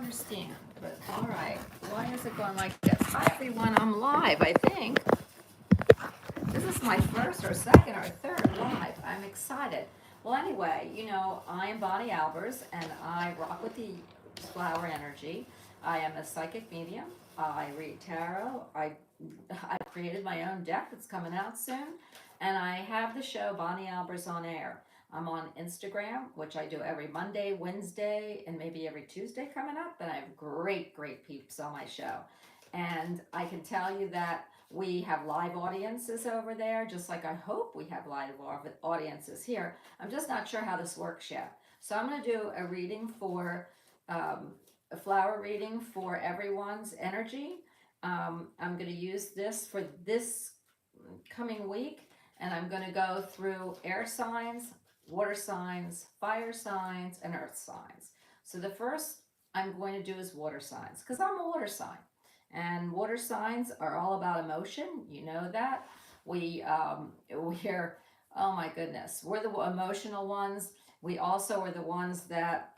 understand, but all right. Why is it going like this? Hi, everyone. I'm live, I think. This is my first or second or third live. I'm excited. Well, anyway, I am Bonnie Albers, and I rock with the flower energy. I am a psychic medium. I read tarot. I created my own deck that's coming out soon, and I have the show Bonnie Albers on Air. I'm on Instagram, which I do every Monday, Wednesday, and maybe every Tuesday coming up. And I have great, great peeps on my show. And I can tell you that we have live audiences over there, just like I hope we have live audiences here. I'm just not sure how this works yet. So I'm going to do a reading a flower reading for everyone's energy. I'm going to use this for this coming week, and I'm going to go through air signs, water signs, fire signs, and earth signs. So the first I'm going to do is water signs, because I'm a water sign. And water signs are all about emotion. You know that. We're, oh my goodness, we're the emotional ones. We also are the ones that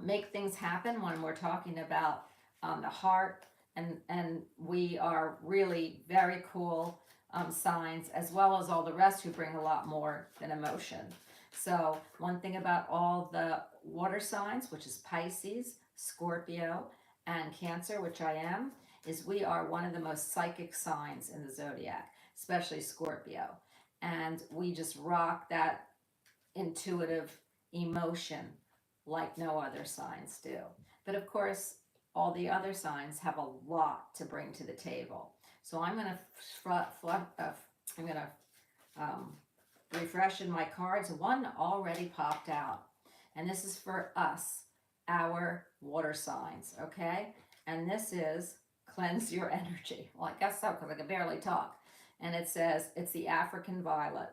make things happen when we're talking about the heart, and we are really very cool signs, as well as all the rest who bring a lot more than emotion. So one thing about all the water signs, which is Pisces, Scorpio, and Cancer, which I am, is we are one of the most psychic signs in the zodiac, especially Scorpio. And we just rock that intuitive emotion like no other signs do. But of course, all the other signs have a lot to bring to the table. So I'm gonna refresh in my cards. One already popped out, and this is for us, our water signs. Okay, and this is cleanse your energy. Well, I guess so, because I can barely talk. And it says it's the African violet.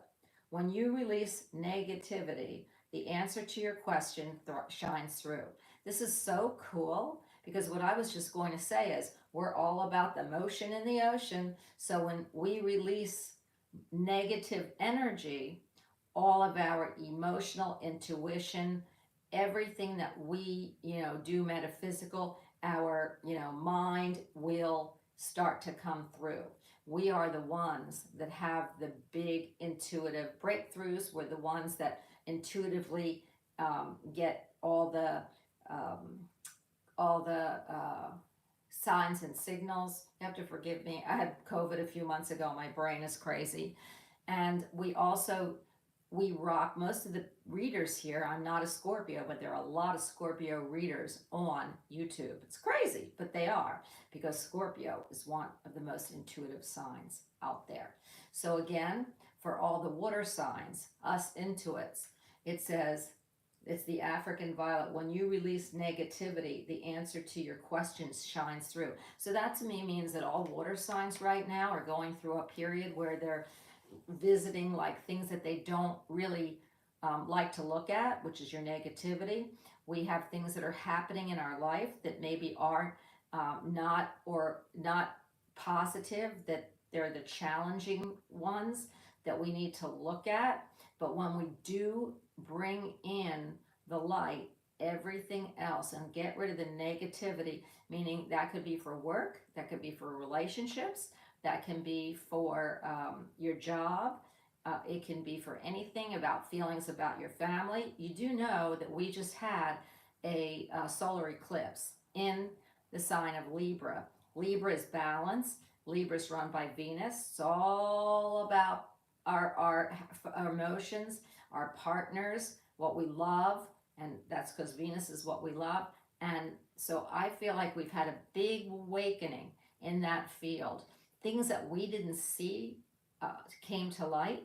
When you release negativity, the answer to your question shines through. This is so cool, because what I was just going to say is we're all about the motion in the ocean. So when we release negative energy, all of our emotional intuition, everything that we, do metaphysical, our, mind will start to come through. We are the ones that have the big intuitive breakthroughs. We're the ones that intuitively get um, all the signs and signals. You have to forgive me. I had COVID a few months ago. My brain is crazy. And we rock most of the readers here. I'm not a Scorpio, but there are a lot of Scorpio readers on YouTube. It's crazy, but they are, because Scorpio is one of the most intuitive signs out there. So again, for all the water signs, us intuits, it says it's the African violet. When you release negativity, the answer to your questions shines through. So that to me means that all water signs right now are going through a period where they're visiting like things that they don't really like to look at, which is your negativity. We have things that are happening in our life that maybe are not positive, that they're the challenging ones that we need to look at. But when we do bring in the light, everything else, and get rid of the negativity, meaning that could be for work, that could be for relationships, that can be for your job. It can be for anything about feelings about your family. You do know that we just had a solar eclipse in the sign of Libra. Libra is balance. Libra is run by Venus. It's all about our emotions, our partners, what we love, and that's because Venus is what we love. And so I feel like we've had a big awakening in that field. Things that we didn't see came to light,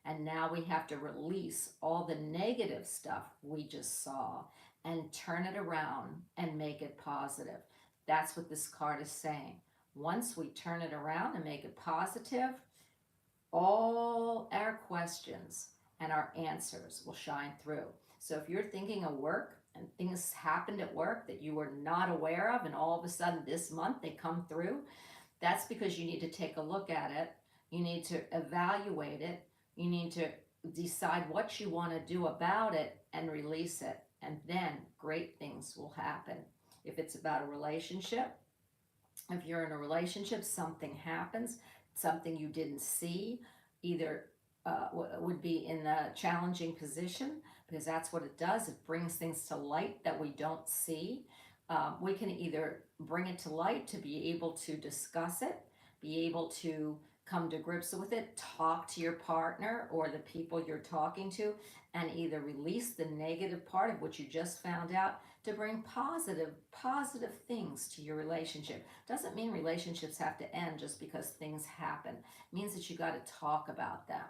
and now we have to release all the negative stuff we just saw and turn it around and make it positive. That's what this card is saying. Once we turn it around and make it positive, all our questions and our answers will shine through. So if you're thinking of work and things happened at work that you were not aware of, and all of a sudden this month they come through, that's because you need to take a look at it. You need to evaluate it. You need to decide what you want to do about it and release it. And then great things will happen. If it's about a relationship, if you're in a relationship, something happens, something you didn't see, either would be in a challenging position, because that's what it does. It brings things to light that we don't see. We can either bring it to light to be able to discuss it, be able to come to grips with it, talk to your partner or the people you're talking to, and either release the negative part of what you just found out to bring positive things to your relationship. Doesn't mean relationships have to end just because things happen. It means that you got to talk about them.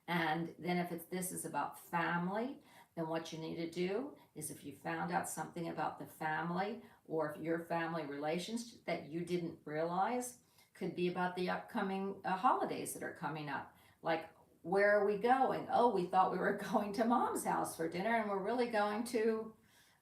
And then if this is about family, then what you need to do is, if you found out something about the family, or if your family relations that you didn't realize, could be about the upcoming holidays that are coming up. Like, where are we going? Oh, we thought we were going to mom's house for dinner, and we're really going to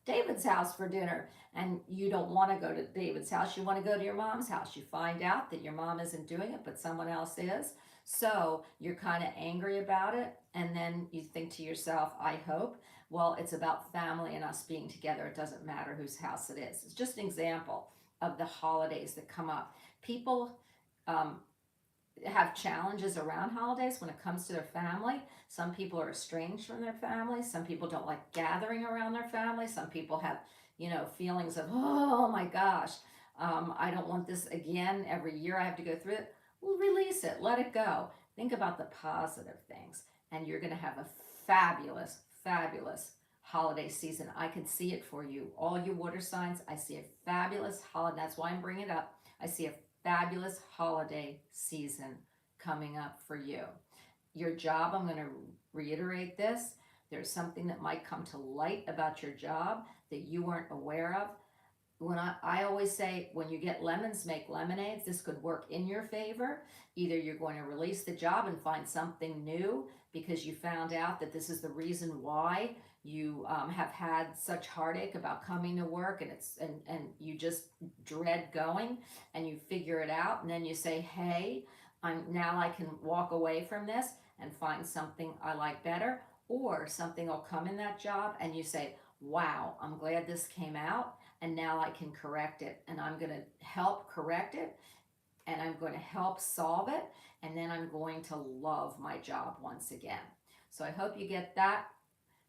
David's house for dinner. And you don't want to go to David's house, you want to go to your mom's house. You find out that your mom isn't doing it, but someone else is. So you're kind of angry about it. And then you think to yourself, I hope, well, it's about family and us being together. It doesn't matter whose house it is. It's just an example of the holidays that come up. People um, have challenges around holidays when it comes to their family. Some people are estranged from their family. Some people don't like gathering around their family. Some people have, feelings of, oh my gosh, I don't want this again. Every year I have to go through it. Well, release it, let it go. Think about the positive things, and you're going to have a fabulous, fabulous holiday season. I can see it for you. All you water signs, I see a fabulous holiday. That's why I'm bringing it up. I see a fabulous holiday season coming up for you. Your job, I'm going to reiterate this. There's something that might come to light about your job that you weren't aware of. When I always say, when you get lemons, make lemonades. This could work in your favor. Either you're going to release the job and find something new because you found out that this is the reason why you have had such heartache about coming to work, and you just dread going, and you figure it out, and then you say, hey, I can walk away from this and find something I like better. Or something will come in that job and you say, wow, I'm glad this came out, and now I can correct it, and I'm going to help correct it, and I'm going to help solve it, and then I'm going to love my job once again. So I hope you get that,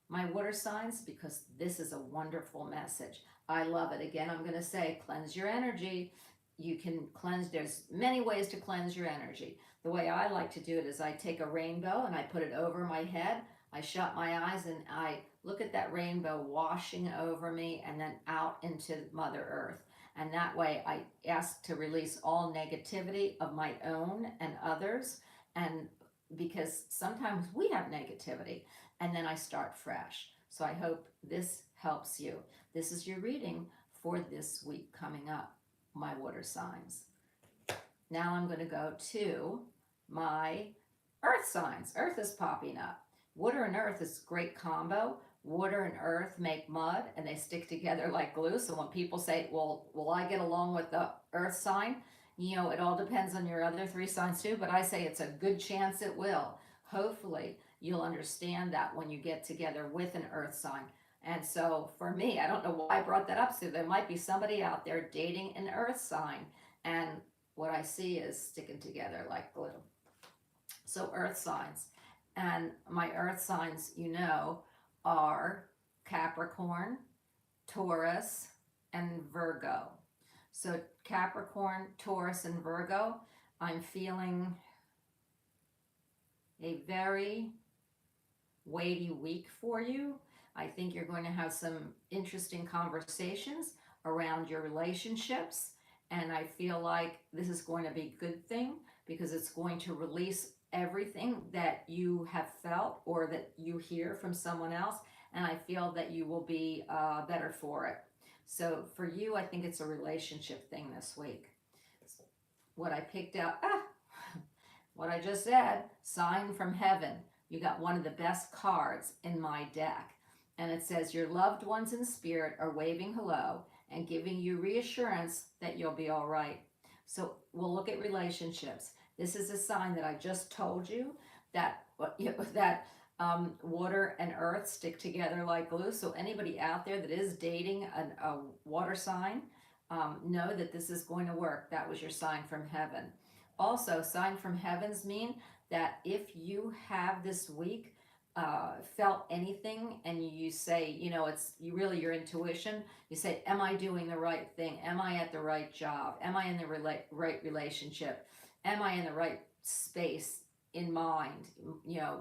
my water signs, because this is a wonderful message. I love it. Again, I'm going to say, cleanse your energy. You can cleanse, there's many ways to cleanse your energy. The way I like to do it is I take a rainbow and I put it over my head. I shut my eyes and I look at that rainbow washing over me and then out into Mother Earth. And that way I ask to release all negativity of my own and others. And because sometimes we have negativity, and then I start fresh. So I hope this helps you. This is your reading for this week coming up, my water signs. Now I'm going to go to my earth signs. Earth is popping up. Water and earth is a great combo. Water and earth make mud, and they stick together like glue. So when people say, well, will I get along with the earth sign? It all depends on your other 3 signs too, but I say it's a good chance it will. Hopefully you'll understand that when you get together with an earth sign. And so for me, I don't know why I brought that up. So there might be somebody out there dating an earth sign, and what I see is sticking together like glue. So earth signs. And my earth signs, are Capricorn, Taurus, and Virgo. So Capricorn, Taurus, and Virgo, I'm feeling a very weighty week for you. I think you're going to have some interesting conversations around your relationships. And I feel like this is going to be a good thing because it's going to release everything that you have felt or that you hear from someone else. And I feel that you will be better for it. So for you, I think it's a relationship thing this week. What I picked out, what I just said, sign from heaven. You got one of the best cards in my deck. And it says, your loved ones in spirit are waving hello and giving you reassurance that you'll be all right. So we'll look at relationships. This is a sign that I just told you that Water and earth stick together like glue. So anybody out there that is dating a water sign, know that this is going to work. That was your sign from heaven. Also, sign from heavens mean that if you have this week felt anything and you say, it's you really your intuition, you say, am I doing the right thing? Am I at the right job? Am I in the right relationship? Am I in the right space in mind?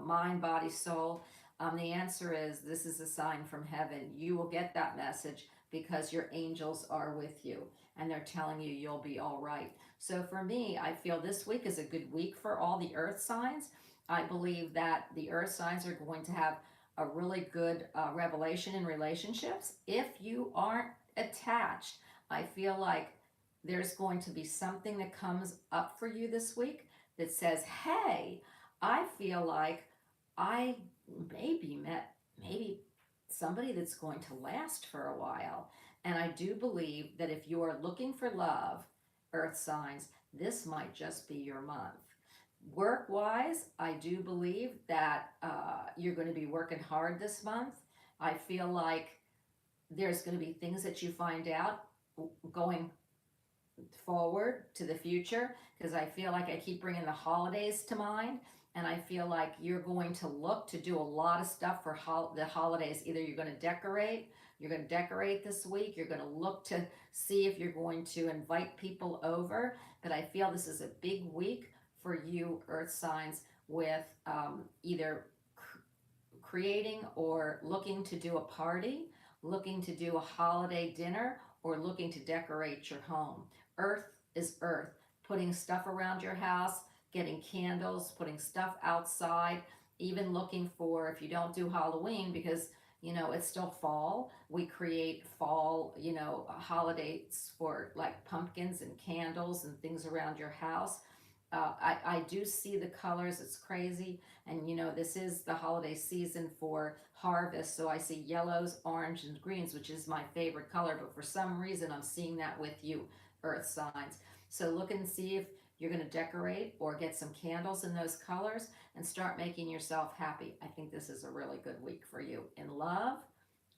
Mind, body, soul. The answer is this is a sign from heaven. You will get that message because your angels are with you and they're telling you you'll be all right. So for me, I feel this week is a good week for all the earth signs. I believe that the earth signs are going to have a really good revelation in relationships. If you aren't attached, I feel like there's going to be something that comes up for you this week that says, hey, I feel like I maybe somebody that's going to last for a while. And I do believe that if you are looking for love, earth signs, this might just be your month. Work wise, I do believe that you're going to be working hard this month. I feel like there's going to be things that you find out going forward to the future, because I feel like I keep bringing the holidays to mind, and I feel like you're going to look to do a lot of stuff for the holidays. Either you're going to decorate this week, you're going to look to see if you're going to invite people over, but I feel this is a big week for you earth signs with either creating or looking to do a party, looking to do a holiday dinner, or looking to decorate your home. Earth is earth. Putting stuff around your house, getting candles, putting stuff outside, even looking for, if you don't do Halloween, because it's still fall, we create fall, holidays for like pumpkins and candles and things around your house. I do see the colors, it's crazy. And this is the holiday season for harvest. So I see yellows, orange, and greens, which is my favorite color. But for some reason, I'm seeing that with you, earth signs. So look and see if you're going to decorate or get some candles in those colors and start making yourself happy. I think this is a really good week for you in love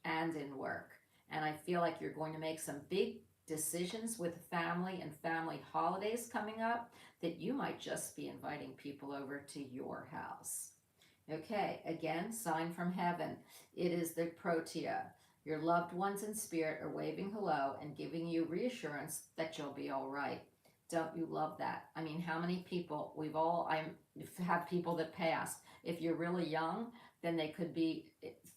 and in work. And I feel like you're going to make some big decisions with family and family holidays coming up that you might just be inviting people over to your house. Okay, again, sign from heaven. It is the protea. Your loved ones in spirit are waving hello and giving you reassurance that you'll be all right. Don't you love that? I mean, how many people I have people that passed. If you're really young, then they could be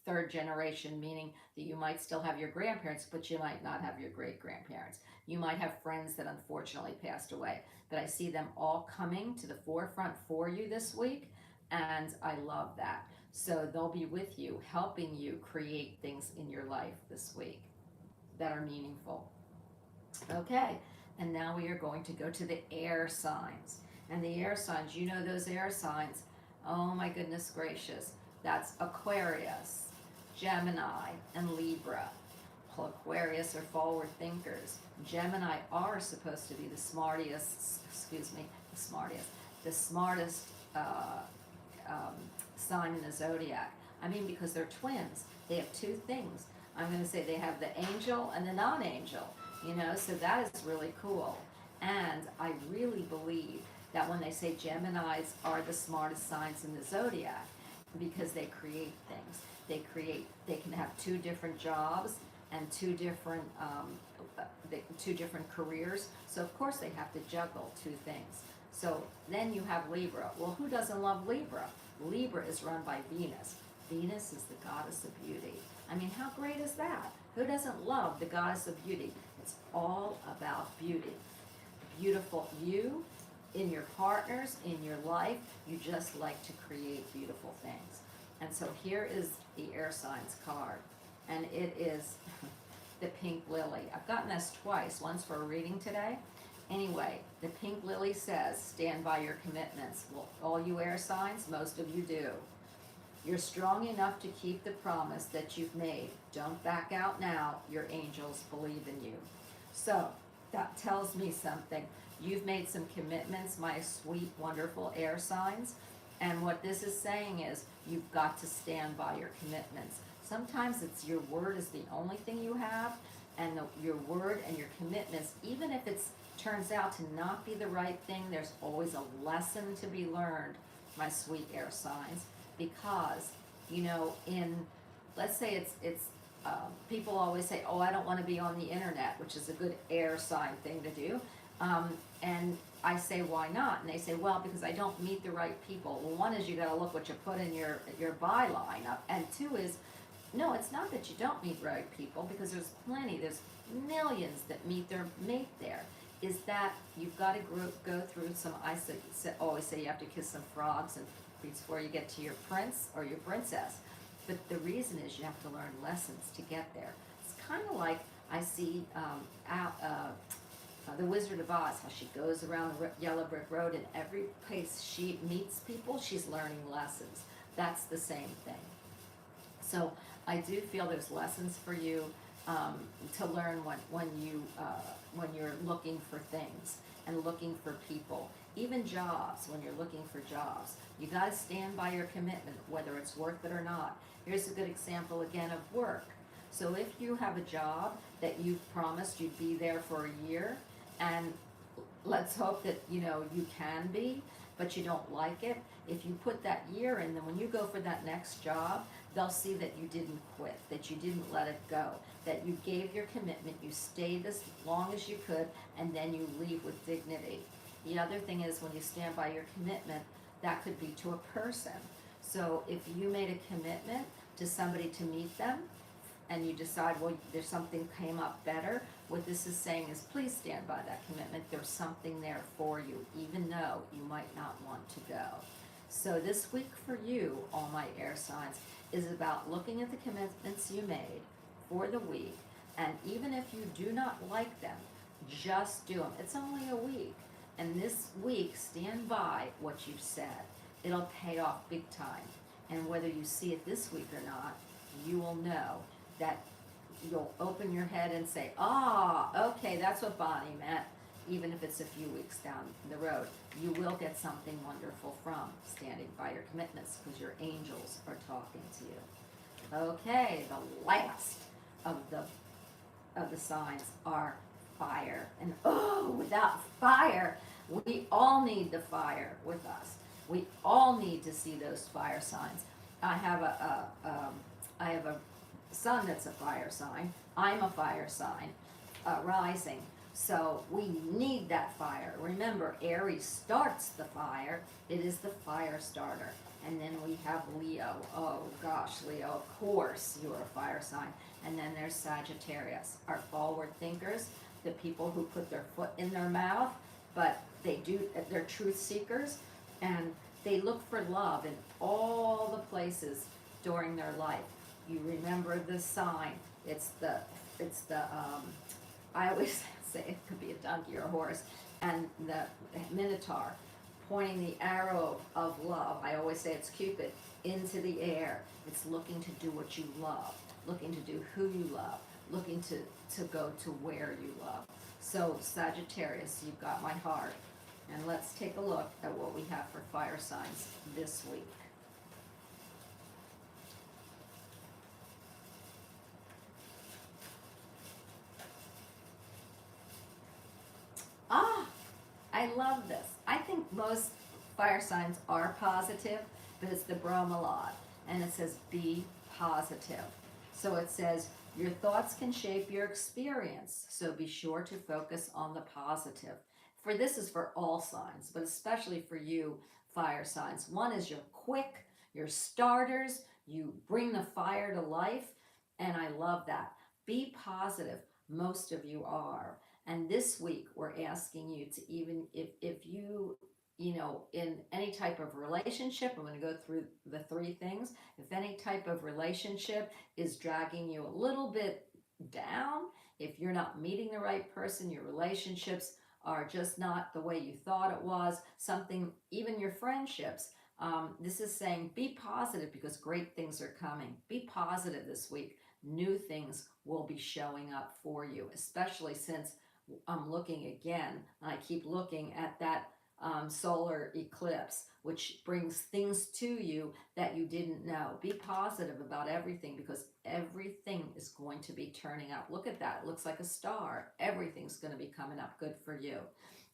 third generation, meaning that you might still have your grandparents, but you might not have your great grandparents. You might have friends that unfortunately passed away, but I see them all coming to the forefront for you this week, and I love that. So they'll be with you, helping you create things in your life this week that are meaningful. Okay, and now we are going to go to the air signs. And the air signs, those air signs, oh my goodness gracious, that's Aquarius, Gemini, and Libra. Well, Aquarius are forward thinkers. Gemini are supposed to be the smartest, the smartest sign in the zodiac. I mean, because they're twins. They have two things. I'm going to say they have the angel and the non-angel, so that is really cool. And I really believe that when they say Geminis are the smartest signs in the zodiac, because they create things. They can have two different jobs and two different careers. So of course they have to juggle two things. So then you have Libra. Well, who doesn't love Libra? Libra is run by Venus. Venus is the goddess of beauty. I mean, how great is that? Who doesn't love the goddess of beauty? It's all about beauty. Beautiful you, in your partners, in your life, you just like to create beautiful things. And so here is the air signs card, and it is the pink lily. I've gotten this twice, once for a reading today. Anyway, the pink lily says, stand by your commitments. Well, all you air signs, most of you do. You're strong enough to keep the promise that you've made. Don't back out now. Your angels believe in you. So that tells me something. You've made some commitments, my sweet, wonderful air signs. And what this is saying is you've got to stand by your commitments. Sometimes it's your word is the only thing you have, and your word and your commitments, even if it turns out to not be the right thing, there's always a lesson to be learned, my sweet air signs, because, you know, in, let's say people always say, oh, I don't want to be on the internet, which is a good air sign thing to do. And I say, why not? And they say, well, because I don't meet the right people. Well, one is you got to look what you put in your byline, and two is, no, it's not that you don't meet right people, because there's millions that meet their mate there. Is that you've got to go through some, always say you have to kiss some frogs and before you get to your prince or your princess. But the reason is you have to learn lessons to get there. It's kind of like I see the Wizard of Oz, how she goes around the yellow brick road, and every place she meets people, she's learning lessons. That's the same thing. So I do feel there's lessons for you to learn when you're looking for things and looking for people. Even jobs, when you're looking for jobs, you got to stand by your commitment, whether it's worth it or not. Here's a good example again of work. So if you have a job that you promised you'd be there for a year, and let's hope that you can be, but you don't like it, if you put that year in, then when you go for that next job, they'll see that you didn't quit, that you didn't let it go, that you gave your commitment, you stayed as long as you could, and then you leave with dignity. The other thing is, when you stand by your commitment, that could be to a person. So if you made a commitment to somebody to meet them, and you decide, well, there's something came up better, what this is saying is, please stand by that commitment. There's something there for you, even though you might not want to go. So this week for you, all my air signs, is about looking at the commitments you made for the week, and even if you do not like them, just do them. It's only a week, and this week, stand by what you've said. It'll pay off big time, and whether you see it this week or not, you will know that you'll open your head and say, okay, that's what Bonnie meant. Even if it's a few weeks down the road, you will get something wonderful from standing by your commitments, because your angels are talking to you. Okay, the last of the signs are fire. And without fire, we all need the fire with us. We all need to see those fire signs. I have a son that's a fire sign. I'm a fire sign, rising. So we need that fire. Remember, Aries starts the fire. It is the fire starter. And then we have Leo. Oh gosh, Leo, of course you're a fire sign. And then there's Sagittarius, our forward thinkers, the people who put their foot in their mouth, but they're truth seekers, and they look for love in all the places during their life. You remember the sign. It's the I always say it could be a donkey or a horse, and the Minotaur pointing the arrow of love. I always say it's Cupid into the air. It's looking to do what you love, looking to do who you love, looking to go to where you love. So Sagittarius, you've got my heart. And let's take a look at what we have for fire signs this week. I love this. I think most fire signs are positive, but it's the bromelade, and it says be positive. So it says your thoughts can shape your experience, so be sure to focus on the positive. For this is for all signs, but especially for you fire signs. One is you're quick, you're starters, you bring the fire to life, and I love that. Be positive. Most of you are. And this week, we're asking you to, even if you in any type of relationship, I'm going to go through the three things. If any type of relationship is dragging you a little bit down, if you're not meeting the right person, your relationships are just not the way you thought it was, something, even your friendships, this is saying be positive, because great things are coming. Be positive this week. New things will be showing up for you, especially since I'm looking again, and I keep looking at that solar eclipse, which brings things to you that you didn't know. Be positive about everything because everything is going to be turning up. Look at that. It looks like a star. Everything's going to be coming up good for you.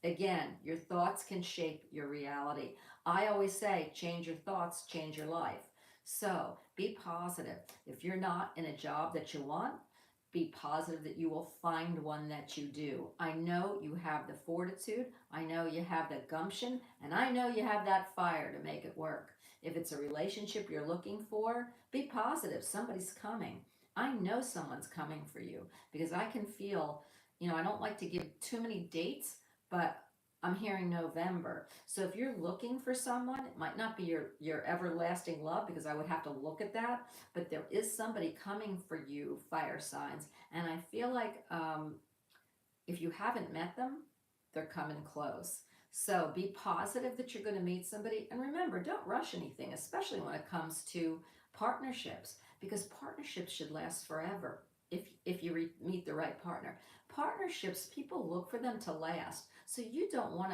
Again, your thoughts can shape your reality. I always say, change your thoughts, change your life. So be positive. If you're not in a job that you want, be positive that you will find one that you do. I know you have the fortitude, I know you have the gumption, and I know you have that fire to make it work. If it's a relationship you're looking for, be positive. Somebody's coming. I know someone's coming for you because I can feel, I don't like to give too many dates, but I'm hearing November. So if you're looking for someone, it might not be your everlasting love because I would have to look at that, but there is somebody coming for you, fire signs. And I feel like if you haven't met them, they're coming close. So be positive that you're going to meet somebody. And remember, don't rush anything, especially when it comes to partnerships, because partnerships should last forever if you meet the right partner. Partnerships, people look for them to last. So you don't want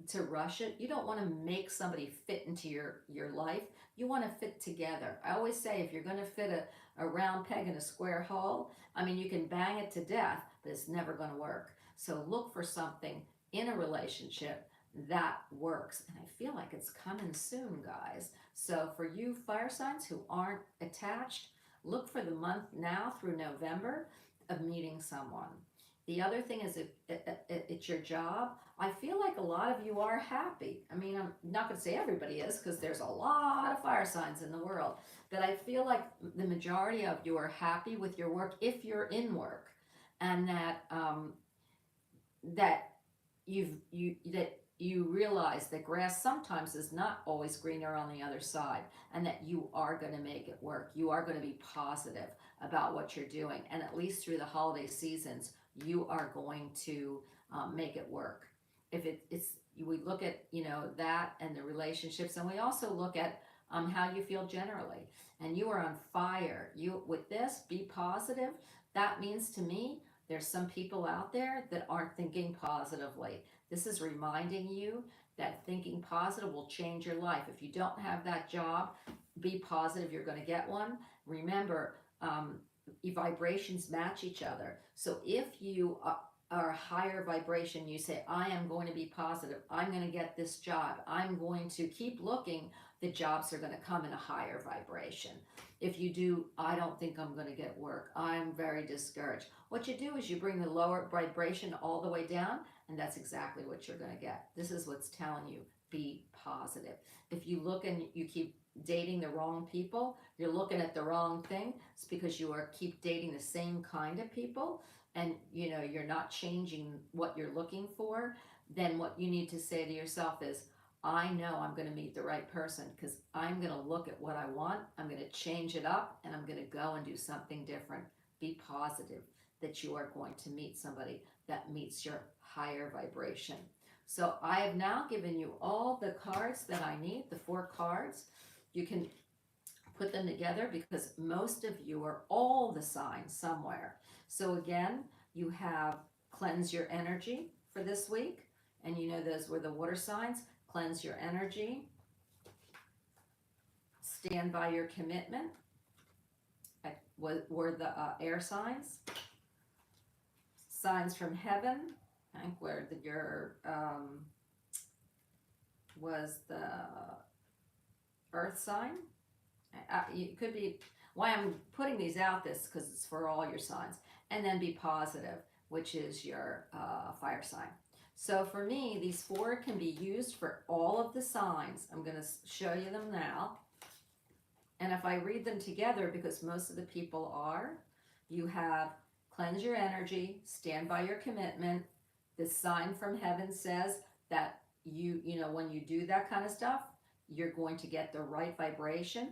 to rush it. You don't want to make somebody fit into your life. You want to fit together. I always say if you're going to fit a round peg in a square hole, I mean, you can bang it to death, but it's never going to work. So look for something in a relationship that works. And I feel like it's coming soon, guys. So for you fire signs who aren't attached, look for the month now through November of meeting someone. The other thing is if it's your job, I feel like a lot of you are happy. I mean, I'm not going to say everybody is because there's a lot of fire signs in the world, but I feel like the majority of you are happy with your work if you're in work, and that you realize that grass sometimes is not always greener on the other side, and that you are going to make it work. You are going to be positive about what you're doing, and at least through the holiday seasons, you are going to make it work. If it's we look at that and the relationships, and we also look at how you feel generally, and you are on fire. You with this, be positive. That means to me, there's some people out there that aren't thinking positively. This is reminding you that thinking positive will change your life. If you don't have that job, be positive you're going to get one. Remember, your vibrations match each other. So if you are a higher vibration, you say, I am going to be positive. I'm going to get this job. I'm going to keep looking. The jobs are going to come in a higher vibration. If you do, I don't think I'm going to get work. I'm very discouraged. What you do is you bring the lower vibration all the way down, and that's exactly what you're going to get. This is what's telling you, be positive. If you look and you keep dating the wrong people, you're looking at the wrong thing. It's because you are keep dating the same kind of people, and you're not changing what you're looking for. Then what you need to say to yourself is, I know I'm going to meet the right person because I'm going to look at what I want, I'm going to change it up, and I'm going to go and do something different. Be positive that you are going to meet somebody that meets your higher vibration. So I have now given you all the cards that I need, the 4 cards. You can put them together because most of you are all the signs somewhere. So again, you have cleanse your energy for this week, and those were the water signs. Cleanse your energy, stand by your commitment, were the air signs. Signs from heaven, I think where your was the earth sign. It could be why I'm putting these out this because it's for all your signs. And then be positive, which is your fire sign. So for me, these 4 can be used for all of the signs. I'm going to show you them now. And if I read them together, because most of the people are, you have cleanse your energy, stand by your commitment. The sign from heaven says that when you do that kind of stuff, you're going to get the right vibration,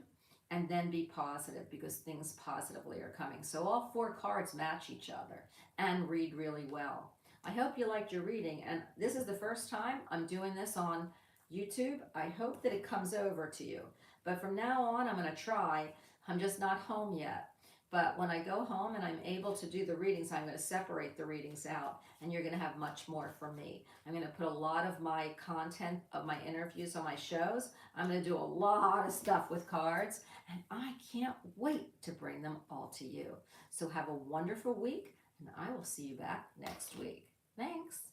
and then be positive because things positively are coming. So all 4 cards match each other and read really well. I hope you liked your reading, and this is the first time I'm doing this on YouTube. I hope that it comes over to you. But from now on, I'm going to try. I'm just not home yet. But when I go home and I'm able to do the readings, I'm going to separate the readings out, and you're going to have much more from me. I'm going to put a lot of my content of my interviews on my shows. I'm going to do a lot of stuff with cards, and I can't wait to bring them all to you. So have a wonderful week, and I will see you back next week. Thanks.